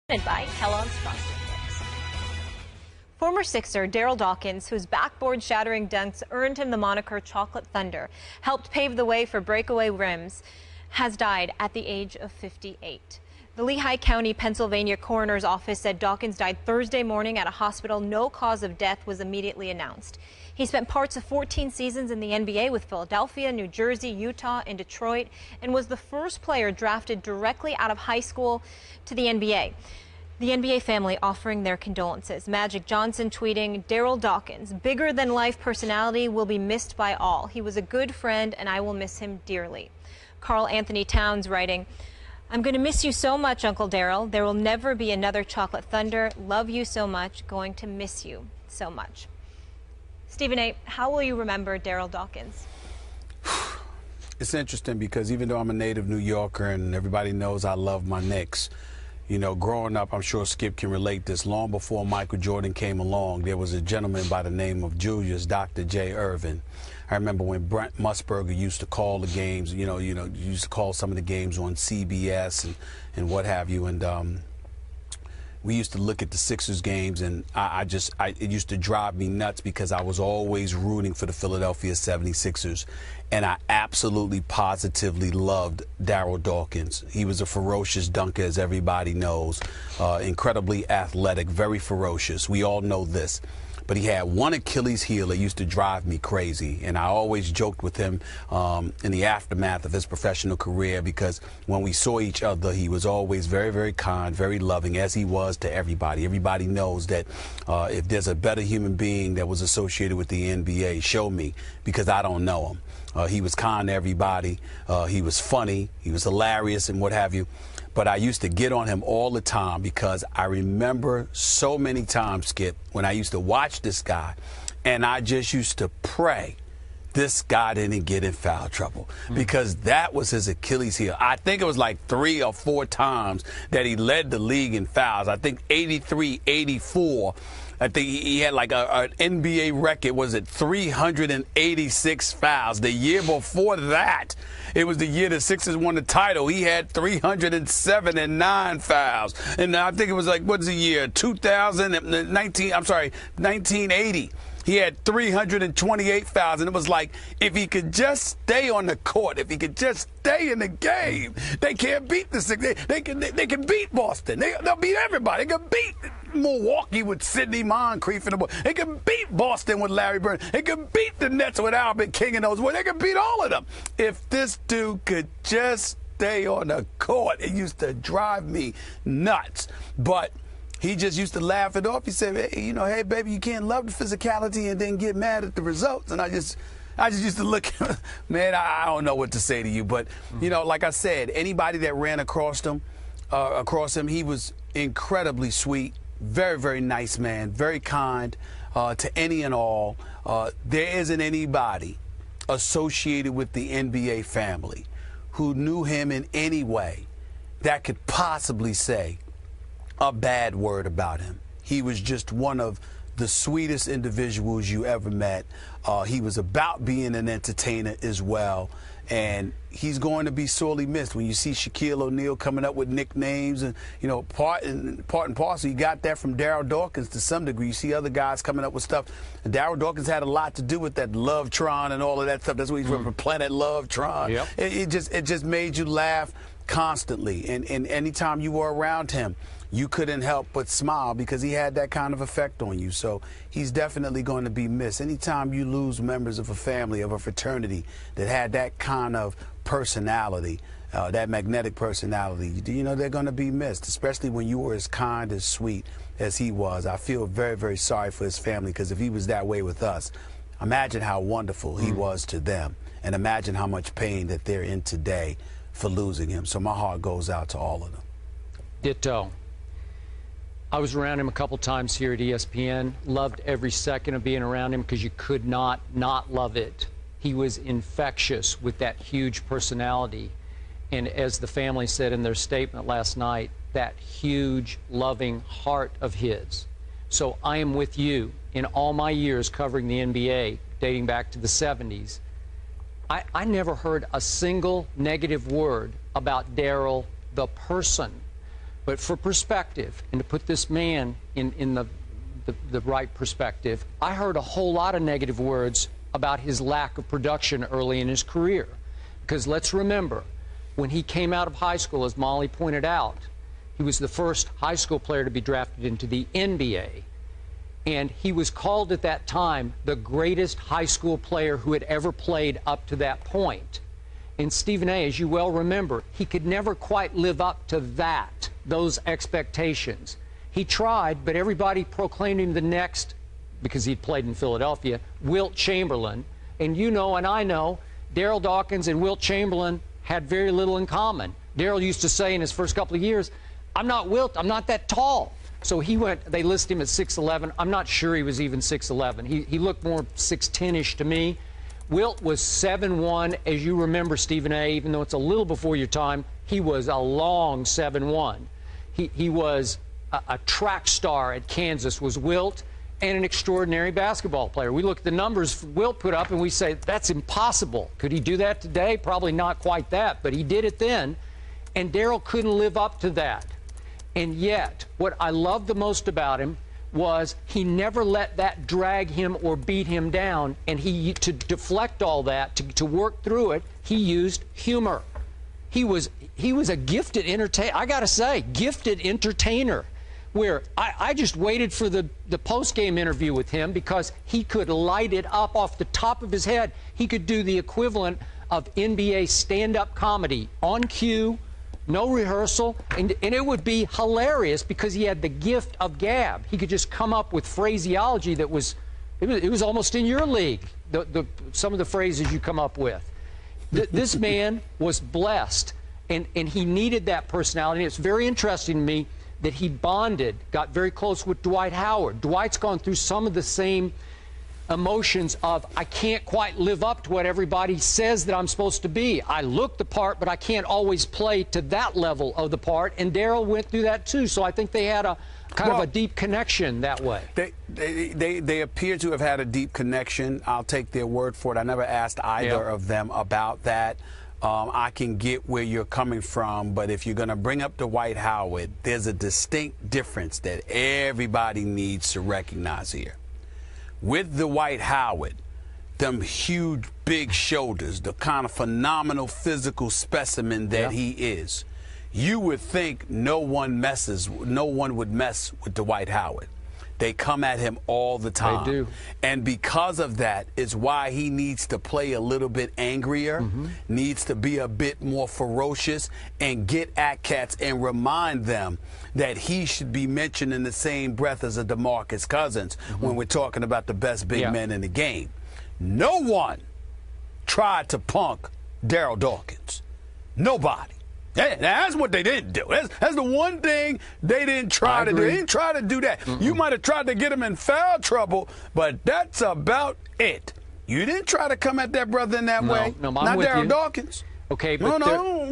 By Kellogg's Frosted Flakes. Former Sixer Darryl Dawkins, whose backboard-shattering dunks earned him the moniker Chocolate Thunder, helped pave the way for breakaway rims, has died at the age of 58. The Lehigh County, Pennsylvania coroner's office said Dawkins died Thursday morning at a hospital. No cause of death was immediately announced. He spent parts of 14 seasons in the NBA with Philadelphia, New Jersey, Utah, and Detroit, and was the first player drafted directly out of high school to the NBA. The NBA family offering their condolences. Magic Johnson tweeting, "Darryl Dawkins, bigger-than-life personality, will be missed by all. He was a good friend, and I will miss him dearly." Carl Anthony Towns writing, "I'm going to miss you so much, Uncle Darryl. There will never be another Chocolate Thunder. Love you so much. Going to miss you so much." Stephen A., how will you remember Darryl Dawkins? It's interesting because even though I'm a native New Yorker and everybody knows I love my Knicks, you know, growing up, I'm sure Skip can relate this, long before Michael Jordan came along, there was a gentleman by the name of Julius Dr. J. Irvin. I remember when Brent Musburger used to call the games, used to call some of the games on CBS and what have you, and we used to look at the Sixers games, and it used to drive me nuts because I was always rooting for the Philadelphia 76ers, and I absolutely positively loved Darryl Dawkins. He was a ferocious dunker, as everybody knows, incredibly athletic, very ferocious. We all know this. But he had one Achilles heel that used to drive me crazy. And I always joked with him in the aftermath of his professional career, because when we saw each other, he was always very, very kind, very loving, as he was to everybody. Everybody knows that if there's a better human being that was associated with the NBA, show me, because I don't know him. He was kind to everybody. He was funny. He was hilarious and what have you. But I used to get on him all the time because I remember so many times, Skip, when I used to watch this guy, and I just used to pray this guy didn't get in foul trouble, because that was his Achilles heel. I think it was like 3 or 4 times that he led the league in fouls. I think 83, 84. I think he had like an NBA record, was it 386 fouls. The year before that, it was the year the Sixers won the title. He had 379 fouls. And I think it was like, what's the year? 1980. He had 328 fouls, and it was like, if he could just stay on the court, if he could just stay in the game, they can't beat the Sixers. They can beat Boston. They'll beat everybody. They can beat Milwaukee with Sidney Moncrief and the boy. They can beat Boston with Larry Bird. They can beat the Nets with Albert King and those boys. They can beat all of them. If this dude could just stay on the court, it used to drive me nuts. But he just used to laugh it off. He said, hey, hey, baby, you can't love the physicality and then get mad at the results. And I just used to look, man, I don't know what to say to you. But, like I said, anybody that ran across him, he was incredibly sweet, very, very nice man, very kind to any and all. There isn't anybody associated with the NBA family who knew him in any way that could possibly say a bad word about him. He was just one of the sweetest individuals you ever met. He was about being an entertainer as well, and he's going to be sorely missed. When you see Shaquille O'Neal coming up with nicknames, and part and parcel, you got that from Darryl Dawkins to some degree. You see other guys coming up with stuff, and Darryl Dawkins had a lot to do with that Lovetron and all of that stuff. That's what he's from, Planet Lovetron. Yep. It just made you laugh constantly, and anytime you were around him, you couldn't help but smile because he had that kind of effect on you. So he's definitely going to be missed. Anytime you lose members of a family, of a fraternity that had that kind of personality, that magnetic personality, they're going to be missed, especially when you were as kind, as sweet as he was. I feel very, very sorry for his family, because if he was that way with us, imagine how wonderful he was to them, and imagine how much pain that they're in today for losing him. So my heart goes out to all of them. Ditto. I was around him a couple times here at ESPN. Loved every second of being around him because you could not love it. He was infectious with that huge personality. And as the family said in their statement last night, that huge, loving heart of his. So I am with you. In all my years covering the NBA, dating back to the 70s, I never heard a single negative word about Darryl, the person. But for perspective, and to put this man in the right perspective, I heard a whole lot of negative words about his lack of production early in his career. Because let's remember, when he came out of high school, as Molly pointed out, he was the first high school player to be drafted into the NBA. And he was called at that time the greatest high school player who had ever played up to that point. And Stephen A., as you well remember, he could never quite live up to those expectations. He tried, but everybody proclaimed him the next, because he'd played in Philadelphia, Wilt Chamberlain. And you know, and I know, Darryl Dawkins and Wilt Chamberlain had very little in common. Darryl used to say in his first couple of years, I'm not Wilt, I'm not that tall. So he went, they listed him at 6'11". I'm not sure he was even 6'11". He looked more 6'10"-ish to me. Wilt was 7'1", as you remember, Stephen A., even though it's a little before your time, he was a long 7'1". He was a track star at Kansas, was Wilt, and an extraordinary basketball player. We look at the numbers Wilt put up and we say, that's impossible. Could he do that today? Probably not quite that, but he did it then. And Darryl couldn't live up to that. And yet, what I loved the most about him was he never let that drag him or beat him down. And to deflect all that, to work through it, he used humor. He was a gifted entertainer. I got to say, gifted entertainer. Where I just waited for the post-game interview with him because he could light it up off the top of his head. He could do the equivalent of NBA stand-up comedy on cue, no rehearsal, and it would be hilarious because he had the gift of gab. He could just come up with phraseology that was almost in your league, some of the phrases you come up with. This man was blessed, and he needed that personality. And it's very interesting to me that he got very close with Dwight Howard. Dwight's gone through some of the same emotions of, I can't quite live up to what everybody says that I'm supposed to be. I look the part, but I can't always play to that level of the part. And Darryl went through that too. So I think they had a kind of a deep connection that way. They appear to have had a deep connection. I'll take their word for it. I never asked either of them about that. I can get where you're coming from, but if you're going to bring up Dwight Howard, there's a distinct difference that everybody needs to recognize here. With Dwight Howard, them huge, big shoulders, the kind of phenomenal physical specimen that he is, you would think no one would mess with Dwight Howard. They come at him all the time. They do. And because of that is why he needs to play a little bit angrier, needs to be a bit more ferocious, and get at cats and remind them that he should be mentioned in the same breath as a DeMarcus Cousins when we're talking about the best big men in the game. No one tried to punk Darryl Dawkins. Nobody. That's what they didn't do. That's the one thing they didn't try to do. They didn't try to do that. You might have tried to get him in foul trouble, but that's about it. You didn't try to come at that brother in that way. No, not Darryl Dawkins. Okay, but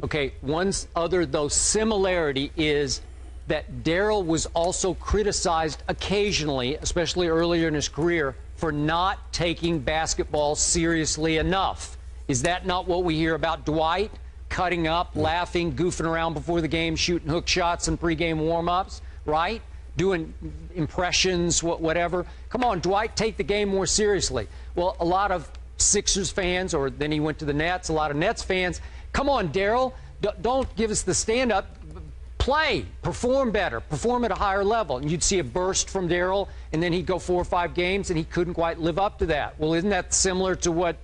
okay, one other though similarity is that Darryl was also criticized occasionally, especially earlier in his career, for not taking basketball seriously enough. Is that not what we hear about Dwight? Cutting up, laughing, goofing around before the game, shooting hook shots and pregame warm-ups, right? Doing impressions, whatever. Come on, Dwight, take the game more seriously. Well, a lot of Sixers fans, or then he went to the Nets, a lot of Nets fans, come on, Darryl, don't give us the stand-up. Play, perform better, perform at a higher level. And you'd see a burst from Darryl, and then he'd go 4 or 5 games, and he couldn't quite live up to that. Well, isn't that similar to what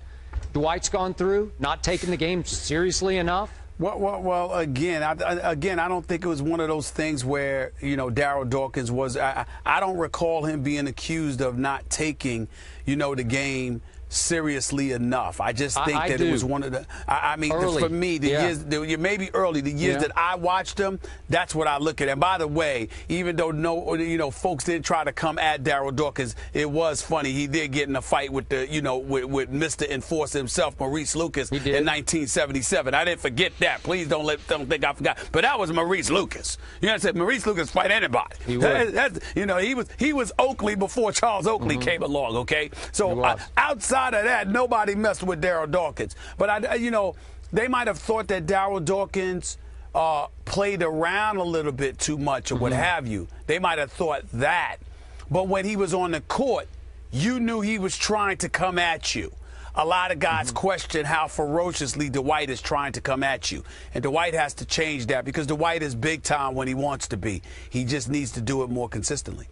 Dwight's gone through, not taking the game seriously enough? Well, again, I don't think it was one of those things where, Darryl Dawkins was. I don't recall him being accused of not taking, the game seriously enough. I just think that it was one of the. I mean, for me, the years, maybe early, the years that I watched him, that's what I look at. And by the way, even though folks didn't try to come at Darryl Dawkins, it was funny. He did get in a fight with the, with Mr. Enforcer himself, Maurice Lucas, in 1977. I didn't forget that. Please don't think I forgot. But that was Maurice Lucas. You know what I'm saying? Maurice Lucas fight anybody. He was Oakley before Charles Oakley came along. Okay, so outside of that, nobody messed with Darryl Dawkins. But they might have thought that Darryl Dawkins played around a little bit too much or what have you. They might have thought that. But when he was on the court, you knew he was trying to come at you. A lot of guys question how ferociously Dwight is trying to come at you. And Dwight has to change that because Dwight is big time when he wants to be. He just needs to do it more consistently.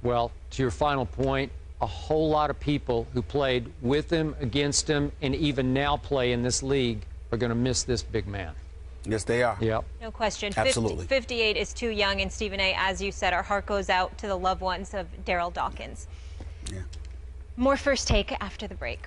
Well, to your final point, a whole lot of people who played with him, against him, and even now play in this league are going to miss this big man. Yes, they are. Yep. No question. Absolutely. 58 is too young, and Stephen A., as you said, our heart goes out to the loved ones of Darryl Dawkins. Yeah. More First Take after the break.